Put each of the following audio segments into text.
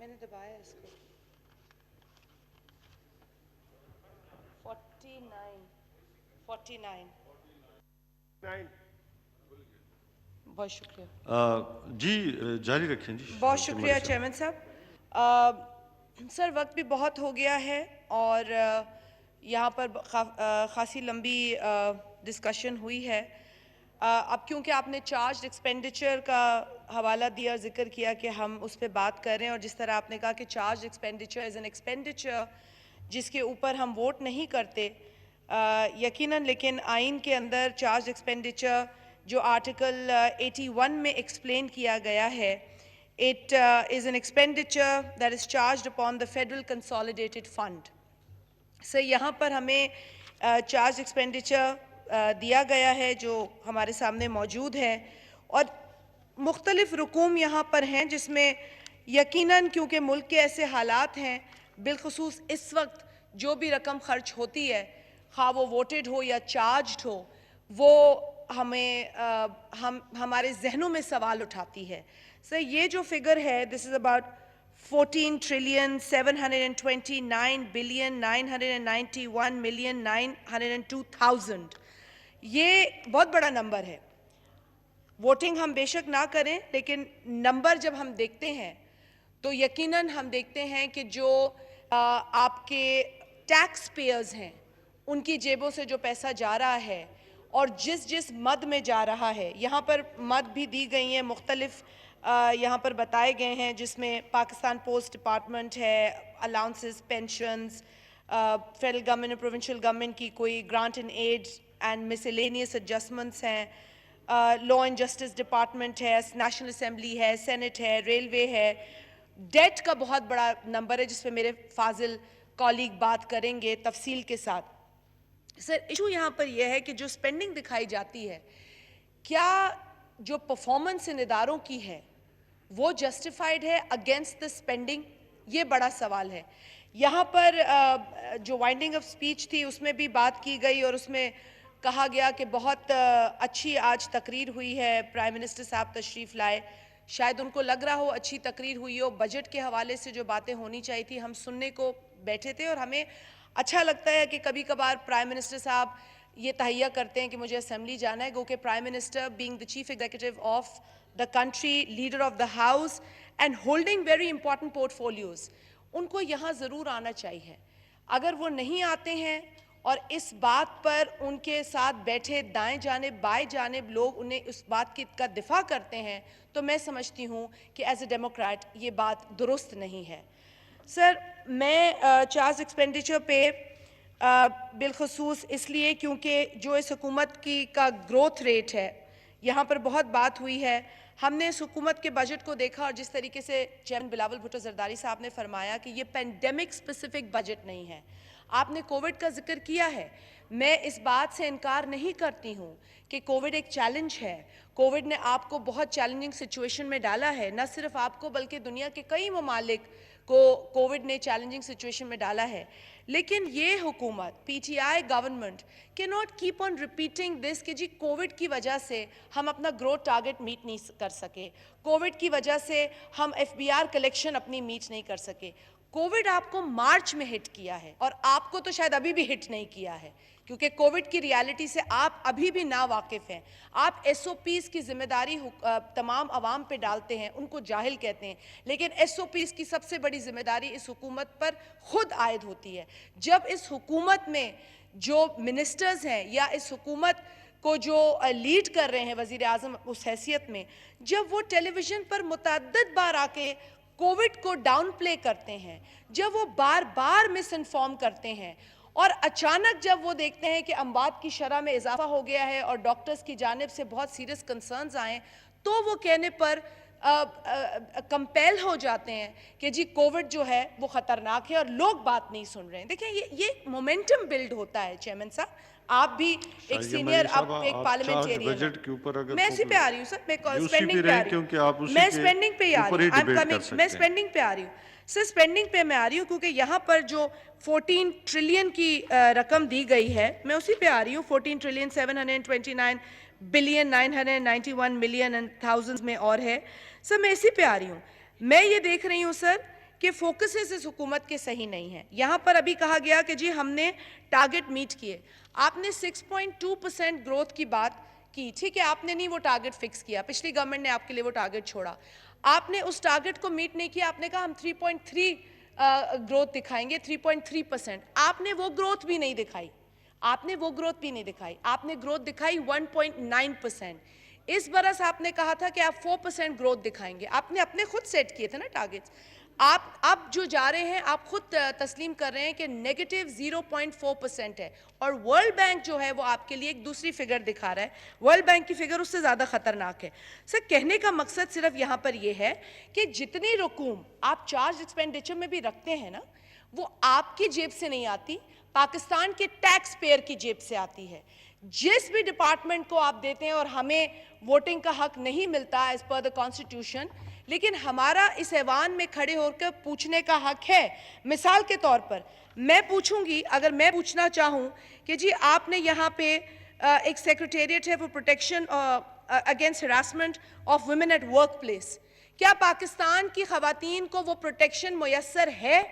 मैंने दबाया इसको 49 बहुत शुक्रिया जी जारी रखें जी। बहुत शुक्रिया चेयरमैन साहब। सर वक्त भी बहुत हो गया है और यहाँ पर खासी लंबी डिस्कशन हुई है। अब क्योंकि आपने चार्ज एक्सपेंडिचर का हवाला दिया, जिक्र किया कि हम उस पर बात कर रहे हैं, और जिस तरह आपने कहा कि charge expenditure is an expenditure जिसके ऊपर हम वोट नहीं करते यकीनन, लेकिन आइन के अंदर चार्ज एक्सपेंडिचर जो आर्टिकल 81 में एक्सप्लेन किया गया है, it is an expenditure that is charged upon the federal consolidated fund. Sir यहाँ पर हमें चार्ज एक्सपेंडिचर दिया गया है जो हमारे सामने मौजूद है, और मुख्तलिफ रकूम यहाँ पर हैं जिसमें यकीनन क्योंकि मुल्क के ऐसे हालात हैं, बिलखसूस इस वक्त जो भी रकम खर्च होती है, खा वो वोटेड हो या चार्ज्ड हो, वो हमारे जहनों में सवाल उठाती है। सर ये जो फिगर है, दिस इज़ अबाउट 14,729,991,902,000, ये बहुत बड़ा नंबर है। वोटिंग हम बेशक ना करें, लेकिन नंबर जब हम देखते हैं तो यकीनन हम देखते हैं कि जो आपके टैक्स पेयर्स हैं उनकी जेबों से जो पैसा जा रहा है और जिस मद में जा रहा है, यहाँ पर मद भी दी गई हैं मुख्तलिफ, यहाँ पर बताए गए हैं, जिसमें पाकिस्तान पोस्ट डिपार्टमेंट है, अलाउंसेस, पेंशन्स, फेडरल गवर्नमेंट और प्रोविंशियल गवर्नमेंट की कोई grant and aid and miscellaneous adjustments हैं, लॉ एंड जस्टिस डिपार्टमेंट है, नेशनल असेंबली है, सेनेट है, रेलवे है। डेट का बहुत बड़ा नंबर है जिस पे मेरे फाजिल कॉलीग बात करेंगे तफसील के साथ। सर इशू यहाँ पर यह है कि जो स्पेंडिंग दिखाई जाती है, क्या जो परफॉर्मेंस इन इदारों की है वो जस्टिफाइड है अगेंस्ट द स्पेंडिंग, ये बड़ा सवाल है। यहाँ पर जो वाइंडिंग ऑफ स्पीच थी उसमें भी बात की गई और उसमें कहा गया कि बहुत अच्छी आज तकरीर हुई है, प्राइम मिनिस्टर साहब तशरीफ़ लाए, शायद उनको लग रहा हो अच्छी तकरीर हुई हो, बजट के हवाले से जो बातें होनी चाहिए थी हम सुनने को बैठे थे, और हमें अच्छा लगता है कि कभी कभार प्राइम मिनिस्टर साहब ये तहैया करते हैं कि मुझे असेंबली जाना है, क्योंकि prime minister being the chief executive of the country, leader of the house and holding very important portfolios, उनको यहाँ ज़रूर आना चाहिए। अगर वो नहीं आते हैं और इस बात पर उनके साथ बैठे दाएं जानिब बाएं जानिब लोग उन्हें उस बात का दिफा करते हैं, तो मैं समझती हूँ कि एज ए डेमोक्रेट ये बात दुरुस्त नहीं है। सर मैं चार्ज एक्सपेंडिचर पे बिलखसूस इसलिए क्योंकि जो इस हुकूमत की का ग्रोथ रेट है, यहाँ पर बहुत बात हुई है, हमने इस हुकूमत के बजट को देखा और जिस तरीके से चेयरमैन बिलावल भुट्टो जरदारी साहब ने फरमाया कि ये पेंडेमिक स्पेसिफिक बजट नहीं है, आपने कोविड का जिक्र किया है, मैं इस बात से इनकार नहीं करती हूँ कि कोविड एक चैलेंज है, कोविड ने आपको बहुत चैलेंजिंग सिचुएशन में डाला है, न सिर्फ आपको बल्कि दुनिया के कई ममालिक को कोविड ने चैलेंजिंग सिचुएशन में डाला है। लेकिन ये हुकूमत, PTI government can not keep on repeating this कि जी कोविड की वजह से हम अपना ग्रोथ टारगेट मीट नहीं कर सके, कोविड की वजह से हम एफबीआर कलेक्शन अपनी मीट नहीं कर सके। कोविड आपको मार्च में हिट किया है और आपको तो शायद अभी भी हिट नहीं किया है, क्योंकि कोविड की रियलिटी से आप अभी भी ना वाकिफ़ हैं। आप एसओपीज़ की जिम्मेदारी तमाम आवाम पे डालते हैं, उनको जाहिल कहते हैं, लेकिन एसओपीज़ की सबसे बड़ी जिम्मेदारी इस हुकूमत पर खुद आयद होती है। जब इस हुकूमत में जो मिनिस्टर्स हैं या इस हुकूमत को जो लीड कर रहे हैं वज़ीर आज़म उस हैसियत में, जब वो टेलीविज़न पर मुतअद्दिद बार आके कोविड को डाउन प्ले करते हैं, जब वो बार बार मिस इन्फॉर्म करते हैं और अचानक जब वो देखते हैं कि अमवात की शरह में इजाफा हो गया है और डॉक्टर्स की जानिब से बहुत सीरियस कंसर्न्स आए, तो वो कहने पर कंपेल हो जाते हैं कि जी कोविड जो है वो ख़तरनाक है और लोग बात नहीं सुन रहे हैं। देखिए ये मोमेंटम बिल्ड होता है चेयरमैन साहब, आप भी एक सीनियर, अब एक पार्लियामेंटेरियन, मैं इसी पे आ रही हूँ सर, मैं स्पेंडिंग पे आ रही हूँ, मैं स्पेंडिंग पे आ रही हूँ, मैं स्पेंडिंग पे आ रही हूँ सर, स्पेंडिंग पे मैं आ रही हूँ क्योंकि यहाँ पर जो 14 ट्रिलियन की रकम दी गई है, मैं उसी पे आ रही हूँ, 14 trillion 729 billion 991 million and thousands में और है सर, मैं इसी पे आ रही हूँ। मैं ये देख रही हूँ सर कि फोकसेस इस हुकूमत के सही नहीं हैं। यहाँ पर अभी कहा गया कि जी हमने टारगेट मीट किए। आपने 6.2% ग्रोथ की बात की, ठीक है, आपने नहीं वो टारगेट फिक्स किया, पिछली गवर्नमेंट ने आपके लिए वो टारगेट छोड़ा, आपने उस टारगेट को मीट नहीं किया, आपने कहा हम 3.3 ग्रोथ दिखाएंगे, 3.3%, आपने वो ग्रोथ भी नहीं दिखाई, आपने वो ग्रोथ भी नहीं दिखाई, आपने ग्रोथ दिखाई 1.9%। इस बरस आपने कहा था कि आप 4% ग्रोथ दिखाएंगे, आपने अपने खुद सेट किए थे ना टारगेट्स। आप अब जो जा रहे हैं, आप खुद तस्लीम कर रहे हैं कि नेगेटिव 0.4% है, और वर्ल्ड बैंक जो है वो आपके लिए एक दूसरी फिगर दिखा रहा है, वर्ल्ड बैंक की फिगर उससे ज़्यादा खतरनाक है। सर, कहने का मकसद सिर्फ यहाँ पर यह है कि जितनी रकूम आप चार्ज एक्सपेंडिचर में भी रखते हैं ना, वो आपकी जेब से नहीं आती, पाकिस्तान के टैक्स पेयर की जेब से आती है। जिस भी डिपार्टमेंट को आप देते हैं, और हमें वोटिंग का हक नहीं मिलता एज पर द कॉन्स्टिट्यूशन, लेकिन हमारा इस ऐवान में खड़े होकर पूछने का हक है। मिसाल के तौर पर मैं पूछूंगी, अगर मैं पूछना चाहूं कि जी आपने यहाँ पे एक सेक्रेटेरिएट है for protection against harassment of women at work place, क्या पाकिस्तान की खवातीन को वो प्रोटेक्शन मुयस्सर है?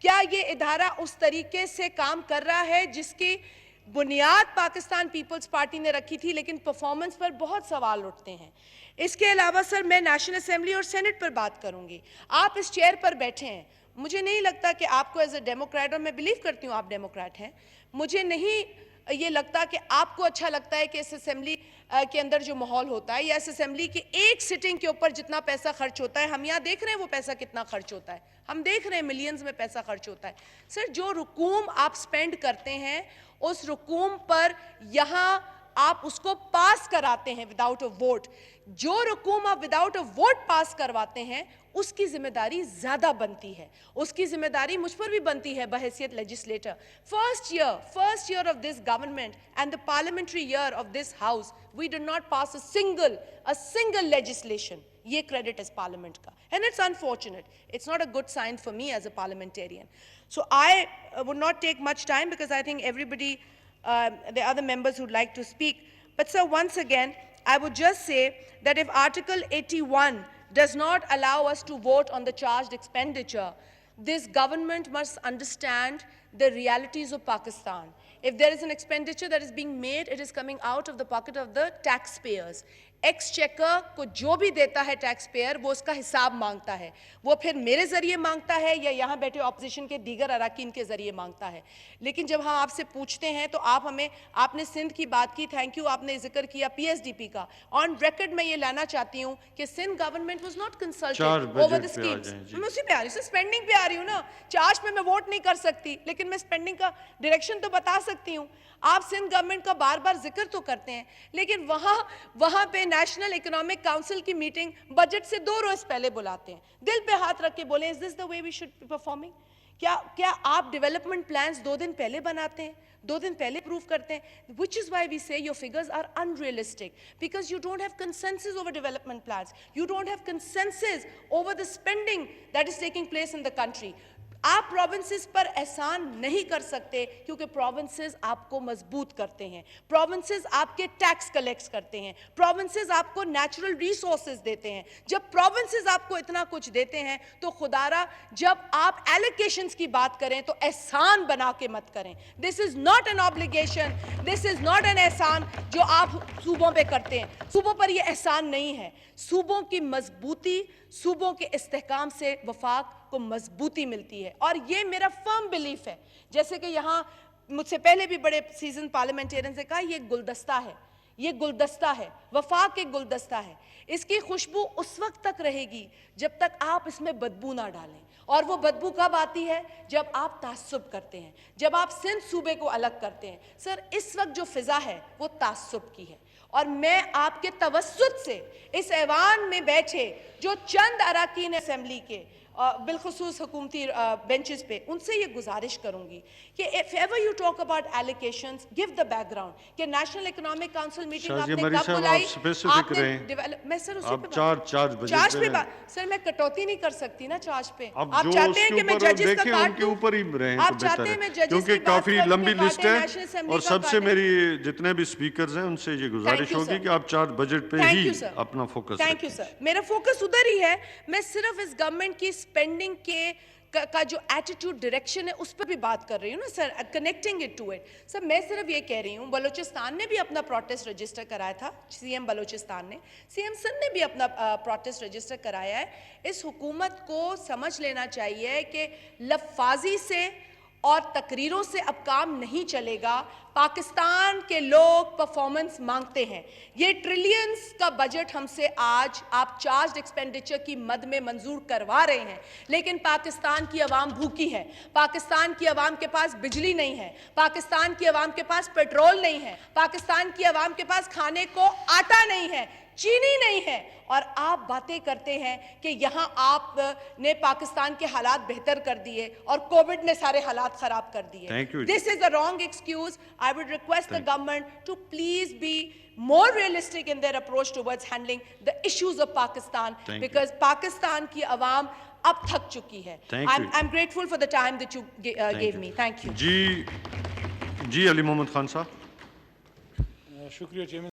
क्या ये इदारा उस तरीके से काम कर रहा है जिसकी बुनियाद पाकिस्तान पीपल्स पार्टी ने रखी थी, लेकिन परफॉर्मेंस पर बहुत सवाल उठते हैं। इसके अलावा सर, मैं नेशनल असेंबली और सेनेट पर बात करूंगी। आप इस चेयर पर बैठे हैं, मुझे नहीं लगता कि आपको एज ए डेमोक्रेट, और मैं बिलीव करती हूँ आप डेमोक्रेट हैं, मुझे नहीं ये लगता कि आपको अच्छा लगता है कि इस असेंबली के अंदर जो माहौल होता है, या इस असेंबली की एक सिटिंग के ऊपर जितना पैसा खर्च होता है, हम यहाँ देख रहे हैं वो पैसा कितना खर्च होता है, हम देख रहे हैं मिलियंस में पैसा खर्च होता है। सर, जो रकूम आप स्पेंड करते हैं, उस रकूम पर यहाँ आप उसको पास कराते हैं विदाउट अ वोट। जो रकूम आप विदाउट अ वोट पास करवाते हैं, उसकी जिम्मेदारी ज्यादा बनती है, उसकी जिम्मेदारी मुझ पर भी बनती है बहैसियत legislator. First year of this government and the parliamentary year of this house, we did not pass a single legislation. ये क्रेडिट इस पार्लियामेंट का, and it's unfortunate, it's not a good sign for me as a parliamentarian. So I would not take much time because I think everybody there are other members who'd like to speak. But sir, once again, I would just say that if Article 81 does not allow us to vote on the charged expenditure, this government must understand the realities of Pakistan. If there is an expenditure that is being made, it is coming out of the pocket of the taxpayers. Exchequer को जो भी देता है tax payer, वो उसका हिसाब मांगता है, वो फिर मेरे जरिए मांगता है या यहाँ बैठे ऑपोजिशन के दीगर अराकीन के जरिए मांगता है। लेकिन जब हम आपसे पूछते हैं तो आप हमें, आपने सिंध की बात की, थैंक यू, आपने जिक्र किया पीएसडीपी का। ऑन रिकॉर्ड मैं ये लाना चाहती हूँ कि Sindh government was not consulted over the schemes. मैं उसी पे आ रही हूँ, स्पेंडिंग पे आ रही हूँ ना, चार्ज पे मैं वोट नहीं कर सकती, लेकिन मैं स्पेंडिंग का डायरेक्शन तो बता सकती हूँ। आप सिंध गवर्नमेंट का बार बार जिक्र तो करते हैं, लेकिन वहां पे नेशनल इकोनॉमिक काउंसिल की मीटिंग बजट से 2 रोज पहले बुलाते हैं, दिल पे हाथ रख के बोले, is this the way we should be performing? क्या आप डेवलपमेंट प्लान्स 2 दिन पहले बनाते हैं, 2 दिन पहले प्रूव करते हैं? Which is why we say your figures are unrealistic, because you don't have consensus over development plans, you don't have consensus over the spending that is taking place in the country. आप provinces पर एहसान नहीं कर सकते, क्योंकि provinces आपको मजबूत करते हैं, प्रोविंसेस आपके टैक्स कलेक्ट करते हैं, प्रोविंसेस आपको नेचुरल रिसोर्सेज देते हैं। जब प्रोविंसेस आपको इतना कुछ देते हैं तो खुदारा, जब आप एलोकेशंस की बात करें तो एहसान बना के मत करें। This is not an obligation, this is not an एहसान जो आप सूबों पे करते हैं। सूबों पर यह एहसान नहीं है। सूबों की मजबूती, सूबों के इस्तेहकाम से वफाक को मजबूती मिलती है, और ये मेरा फर्म बिलीफ है। जैसे कि यहाँ मुझसे पहले भी बड़े सीजन पार्लियामेंटेरियन से कहा, ये गुलदस्ता है, ये गुलदस्ता है, वफाक एक गुलदस्ता है। इसकी खुशबू उस वक्त तक रहेगी जब तक आप इसमें बदबू ना डालें, और वो बदबू कब आती है? जब आप तासुब करते हैं, जब आप सिंध सूबे को अलग करते हैं। सर, इस वक्त जो फिजा है वो तासुब की है, और मैं आपके तवस्सुत से इस ऐवान में बैठे जो चंद अराकीन असेंबली के बिलखुसूस हुकूमती बेंचेस पे, उनसे ये गुजारिश करूंगी कि if ever you talk about allocations, give the background कि नेशनल इकोनॉमिक काउंसिल मीटिंग आपने कब बुलाई, मैं सर उसी पे चार्ज पे सर मैं कटौती नहीं कर सकती ना चार्ज पे। आप चाहते हैं कि मैं जजेस का काट दूं, ऊपर ही रहें आप चाहते हैं मैं जजेस क्योंकि की बात काफी करूं लंबी कि लिस्ट काटे, है, और सबसे मेरी जितने भी स्पीकर्स हैं उनसे ये गुजारिश होगी कि आप चार्ज बजट पे ही अपना फोकस। थैंक यू सर, मेरा फोकस उधर ही है। मैं सिर्फ इस गवर्नमेंट की स्पेंडिंग का जो एटीट्यूड डायरेक्शन है उस पर भी बात कर रही हूँ ना sir, connecting it to it. Sir मैं सिर्फ ये कह रही हूँ, बलूचिस्तान ने भी अपना प्रोटेस्ट रजिस्टर कराया था, सीएम बलूचिस्तान ने, सीएम सिंध ने भी अपना प्रोटेस्ट रजिस्टर कराया है। इस हुकूमत को समझ लेना चाहिए कि लफाजी से और तकरीरों से अब काम नहीं चलेगा। पाकिस्तान के लोग परफॉर्मेंस मांगते हैं। ये ट्रिलियंस का बजट हमसे आज आप चार्ज एक्सपेंडिचर की मद में मंजूर करवा रहे हैं, लेकिन पाकिस्तान की आवाम भूखी है, पाकिस्तान की आवाम के पास बिजली नहीं है, पाकिस्तान की आवाम के पास पेट्रोल नहीं है, पाकिस्तान की आवाम के पास खाने को आटा नहीं है, चीनी नहीं है, और आप बातें करते हैं कि यहां आपने पाकिस्तान के हालात बेहतर कर दिए और कोविड ने सारे हालात खराब कर दिए। Thank you. This is a wrong excuse. I would request the government to please be more realistic in their approach towards handling the issues of Pakistan, Thank you. because Pakistan की आवाम अब थक चुकी है। Thank you. I'm grateful for the time that you gave me. Thank you. जी अली मोहम्मद खान साहब। शुक्रिया chairman